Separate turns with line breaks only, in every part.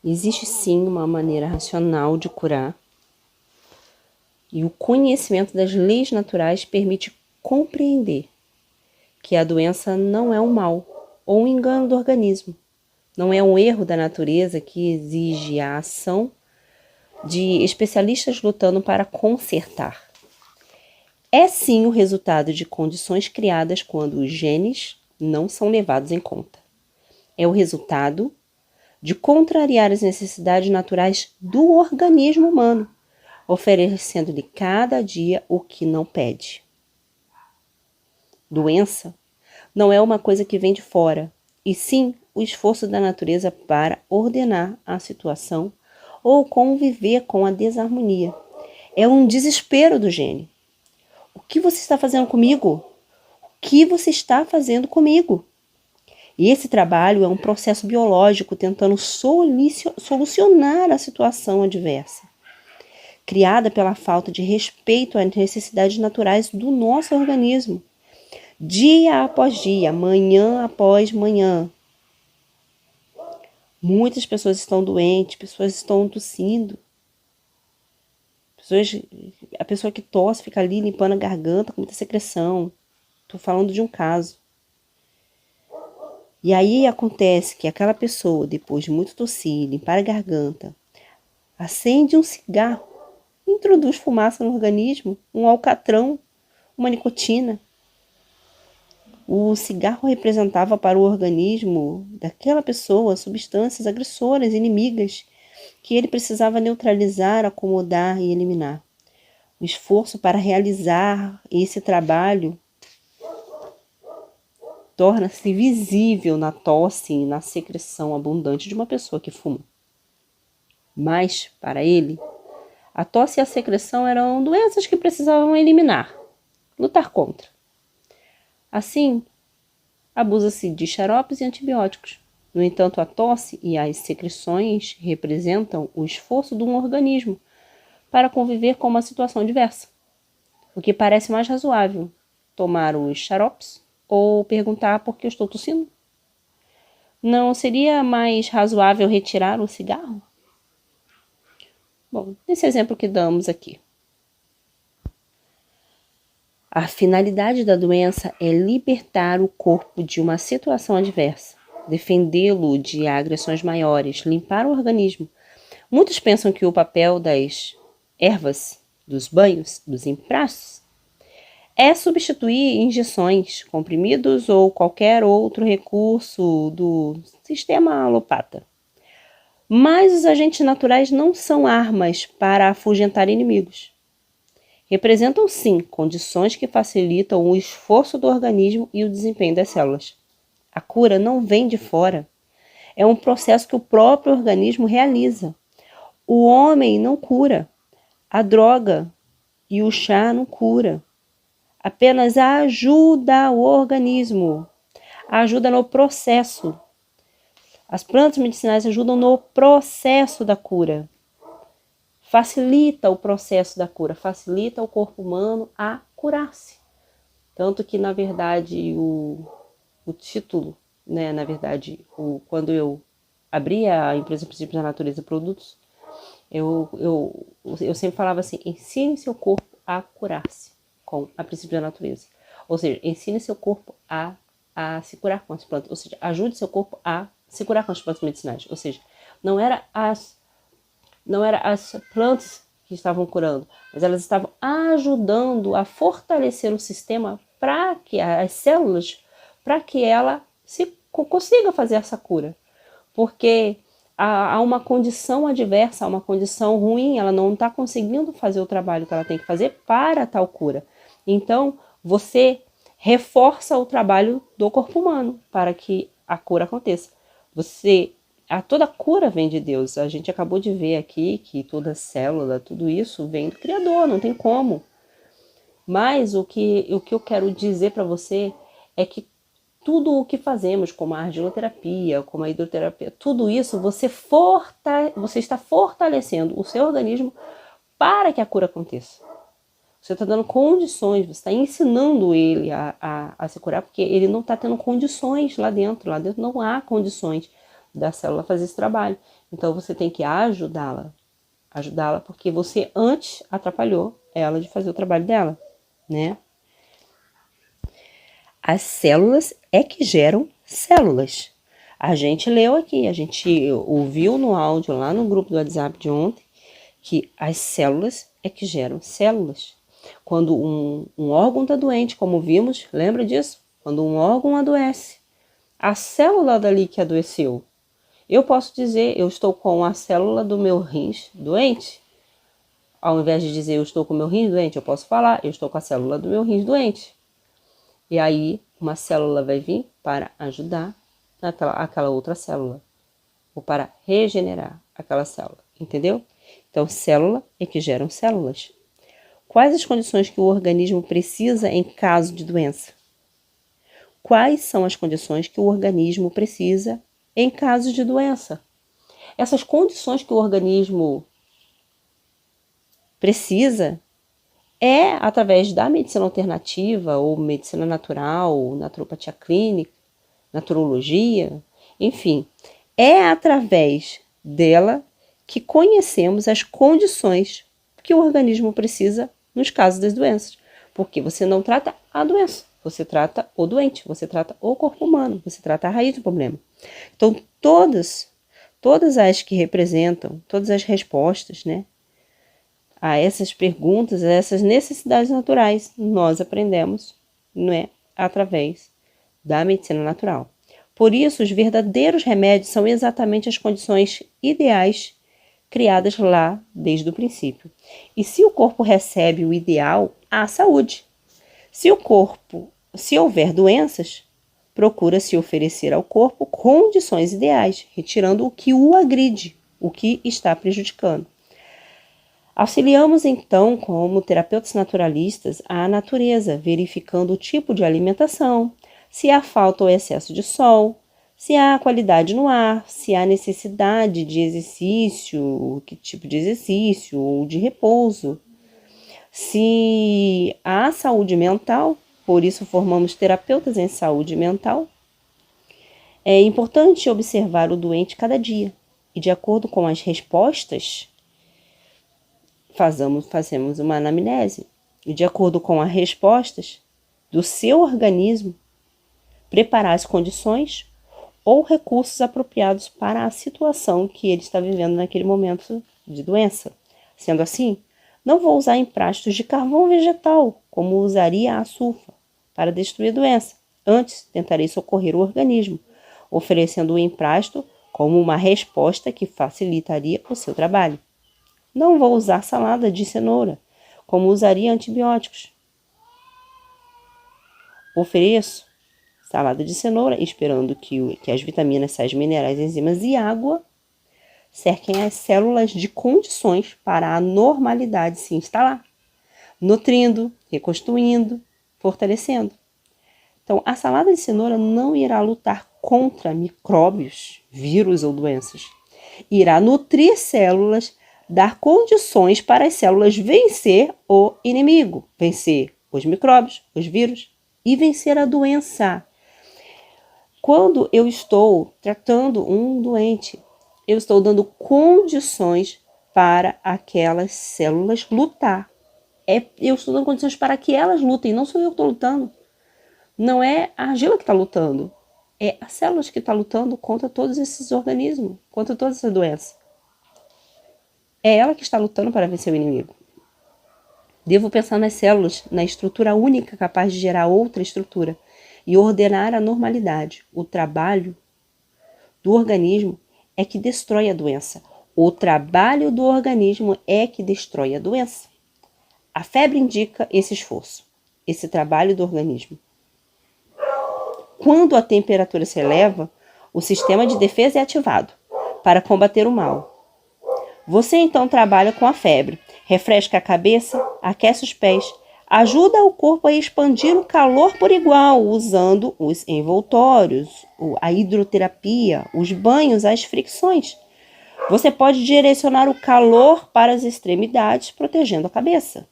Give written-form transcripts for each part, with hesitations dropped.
Existe sim uma maneira racional de curar, e o conhecimento das leis naturais permite compreender que a doença não é um mal ou um engano do organismo, não é um erro da natureza que exige a ação de especialistas lutando para consertar. É sim o resultado de condições criadas quando os genes não são levados em conta. É o resultado de contrariar as necessidades naturais do organismo humano, oferecendo-lhe cada dia o que não pede. Doença não é uma coisa que vem de fora, e sim o esforço da natureza para ordenar a situação ou conviver com a desarmonia. É um desespero do gene. O que você está fazendo comigo? O que você está fazendo comigo? E esse trabalho é um processo biológico tentando solucionar a situação adversa, criada pela falta de respeito às necessidades naturais do nosso organismo, dia após dia, manhã após manhã. Muitas pessoas estão doentes, pessoas estão tossindo. A pessoa que tosse fica ali limpando a garganta com muita secreção. Estou falando de um caso. E aí acontece que aquela pessoa, depois de muito tossir, limpar a garganta, acende um cigarro, introduz fumaça no organismo, um alcatrão, uma nicotina. O cigarro representava para o organismo daquela pessoa substâncias agressoras, inimigas, que ele precisava neutralizar, acomodar e eliminar. O esforço para realizar esse trabalho torna-se visível na tosse e na secreção abundante de uma pessoa que fuma. Mas, para ele, a tosse e a secreção eram doenças que precisavam eliminar, lutar contra. Assim, abusa-se de xaropes e antibióticos. No entanto, a tosse e as secreções representam o esforço de um organismo para conviver com uma situação diversa. O que parece mais razoável, tomar os xaropes ou perguntar por que eu estou tossindo? Não seria mais razoável retirar o cigarro? Bom, nesse exemplo que damos aqui. A finalidade da doença é libertar o corpo de uma situação adversa, defendê-lo de agressões maiores, limpar o organismo. Muitos pensam que o papel das ervas, dos banhos, dos emprastos, é substituir injeções, comprimidos ou qualquer outro recurso do sistema alopata. Mas os agentes naturais não são armas para afugentar inimigos. Representam, sim, condições que facilitam o esforço do organismo e o desempenho das células. A cura não vem de fora. É um processo que o próprio organismo realiza. O homem não cura. A droga e o chá não cura. Apenas ajuda o organismo. Ajuda no processo. As plantas medicinais ajudam no processo da cura. Facilita o processo da cura, facilita o corpo humano a curar-se. Tanto que, na verdade, o título, né, quando eu abri a empresa Princípios da Natureza Produtos, eu sempre falava assim: ensine seu corpo a curar-se com a Princípios da Natureza. Ou seja, ensine seu corpo a se curar com as plantas. Ou seja, ajude seu corpo a se curar com as plantas medicinais. Ou seja, não era as plantas que estavam curando, mas elas estavam ajudando a fortalecer o sistema para que as células, para que ela consiga fazer essa cura. Porque há uma condição adversa, há uma condição ruim, ela não está conseguindo fazer o trabalho que ela tem que fazer para tal cura. Então, você reforça o trabalho do corpo humano para que a cura aconteça. Toda cura vem de Deus. A gente acabou de ver aqui que toda célula, tudo isso vem do Criador, não tem como. Mas o que eu quero dizer para você é que tudo o que fazemos, como a argiloterapia, como a hidroterapia, tudo isso você está fortalecendo o seu organismo para que a cura aconteça. Você está dando condições, você está ensinando ele a se curar, porque ele não está tendo condições lá dentro. Lá dentro não há condições. da célula a fazer esse trabalho. Então você tem que ajudá-la porque você antes atrapalhou ela de fazer o trabalho dela, né? As células é que geram células. A gente leu aqui, a gente ouviu no áudio lá no grupo do WhatsApp de ontem que as células é que geram células. Quando um órgão está doente, como vimos, lembra disso? Quando um órgão adoece, a célula dali que adoeceu, eu posso dizer, eu estou com a célula do meu rins doente. Ao invés de dizer eu estou com o meu rins doente, eu posso falar, eu estou com a célula do meu rins doente. E aí, uma célula vai vir para ajudar aquela outra célula, ou para regenerar aquela célula, entendeu? Então, célula é que geram células. Quais as condições que o organismo precisa em caso de doença? Quais são as condições que o organismo precisa em caso de doença? Essas condições que o organismo precisa é através da medicina alternativa ou medicina natural, naturopatia clínica, naturologia, enfim, é através dela que conhecemos as condições que o organismo precisa nos casos das doenças. Porque você não trata a doença, você trata o doente, você trata o corpo humano, você trata a raiz do problema. Então, todas as que representam, todas as respostas, né, a essas perguntas, a essas necessidades naturais, nós aprendemos, não é, através da medicina natural. Por isso, os verdadeiros remédios são exatamente as condições ideais criadas lá desde o princípio. E se o corpo recebe o ideal, há saúde. Se houver doenças, procura-se oferecer ao corpo condições ideais, retirando o que o agride, o que está prejudicando. Auxiliamos então, como terapeutas naturalistas, a natureza, verificando o tipo de alimentação, se há falta ou excesso de sol, se há qualidade no ar, se há necessidade de exercício, que tipo de exercício ou de repouso, se há saúde mental, por isso formamos terapeutas em saúde mental. É importante observar o doente cada dia e, de acordo com as respostas, fazemos uma anamnese e, de acordo com as respostas do seu organismo, preparar as condições ou recursos apropriados para a situação que ele está vivendo naquele momento de doença. Sendo assim, não vou usar emplastos de carvão vegetal, como usaria a sulfa, para destruir a doença. Antes, tentarei socorrer o organismo, oferecendo o emprasto como uma resposta que facilitaria o seu trabalho. Não vou usar salada de cenoura, como usaria antibióticos. Ofereço salada de cenoura, esperando que as vitaminas, sais minerais, enzimas e água cerquem as células de condições para a normalidade se instalar, nutrindo, reconstruindo, fortalecendo. Então, a salada de cenoura não irá lutar contra micróbios, vírus ou doenças. Irá nutrir células, dar condições para as células vencer o inimigo, vencer os micróbios, os vírus e vencer a doença. Quando eu estou tratando um doente, eu estou dando condições para aquelas células lutar. Eu estou dando condições para que elas lutem, não sou eu que estou lutando. Não é a argila que está lutando, é as células que estão lutando contra todos esses organismos, contra todas essas doenças. É ela que está lutando para vencer o inimigo. Devo pensar nas células, na estrutura única capaz de gerar outra estrutura e ordenar a normalidade. O trabalho do organismo é que destrói a doença. O trabalho do organismo é que destrói a doença. A febre indica esse esforço, esse trabalho do organismo. Quando a temperatura se eleva, o sistema de defesa é ativado para combater o mal. Você então trabalha com a febre, refresca a cabeça, aquece os pés, ajuda o corpo a expandir o calor por igual, usando os envoltórios, a hidroterapia, os banhos, as fricções. Você pode direcionar o calor para as extremidades, protegendo a cabeça.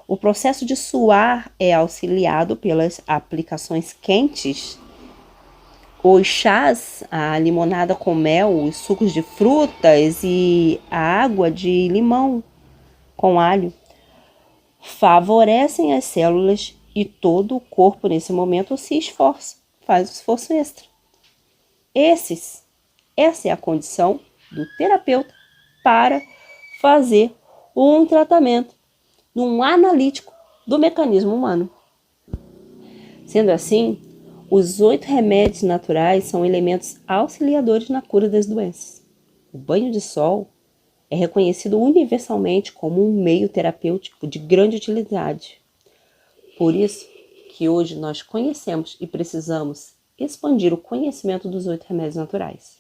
O processo de suar é auxiliado pelas aplicações quentes Os chás, a limonada com mel, os sucos de frutas e a água de limão com alho favorecem as células e todo o corpo nesse momento se esforça, faz o esforço extra. Essa é a condição do terapeuta para fazer um tratamento num analítico do mecanismo humano. Sendo assim, os 8 remédios naturais são elementos auxiliadores na cura das doenças. O banho de sol é reconhecido universalmente como um meio terapêutico de grande utilidade. Por isso que hoje nós conhecemos e precisamos expandir o conhecimento dos 8 remédios naturais,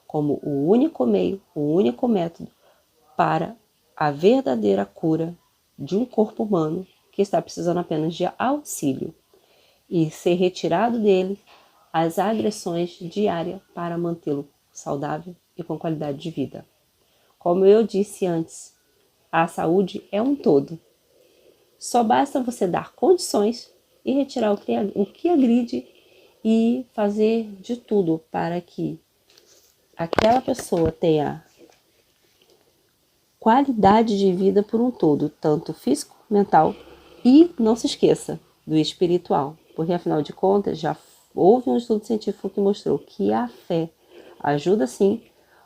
como o único meio, o único método para a verdadeira cura de um corpo humano que está precisando apenas de auxílio e ser retirado dele as agressões diárias para mantê-lo saudável e com qualidade de vida. Como eu disse antes, a saúde é um todo. Só basta você dar condições e retirar o que agride e fazer de tudo para que aquela pessoa tenha qualidade de vida por um todo, tanto físico, mental e, não se esqueça, do espiritual. Porque, afinal de contas, já houve um estudo científico que mostrou que a fé ajuda, sim,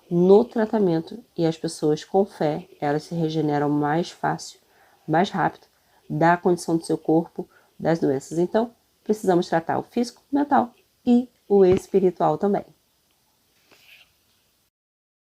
no tratamento e as pessoas com fé, elas se regeneram mais fácil, mais rápido da condição do seu corpo, das doenças. Então, precisamos tratar o físico, mental e o espiritual também.